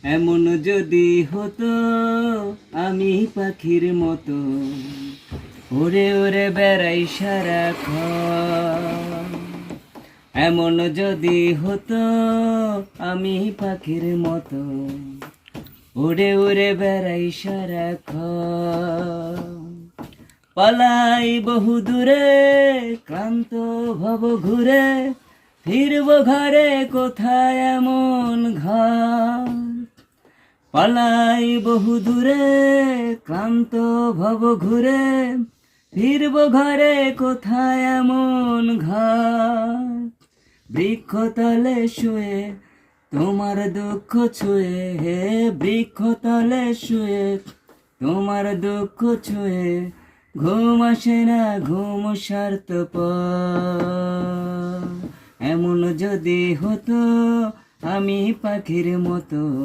এমন যদি হতো আমি পাখির মতো ওরে ওরে বেড়াই সারাক্ষণ। এমন যদি হতো আমি পাখির মতো উড়ে উড়ে বেড়াই সারাক্ষণ। পালাই বহু দূরে ক্লান্ত ভব ঘুরে ফিরব ঘরে কোথায় এমন ঘর। পালাই বহু দূরে ক্লান্ত ভব ঘুরে ফিরব ঘরে কোথায় এমন ঘর। বৃক্ষতলে শুয়ে তোমার দুঃখ ছুঁয়ে, হে বৃক্ষতলে শুয়ে তোমার দুঃখ ছুঁয়ে ঘুম আসে না ঘুম স্বার্থপর। এমন যদি হতো আমি পাখির মতো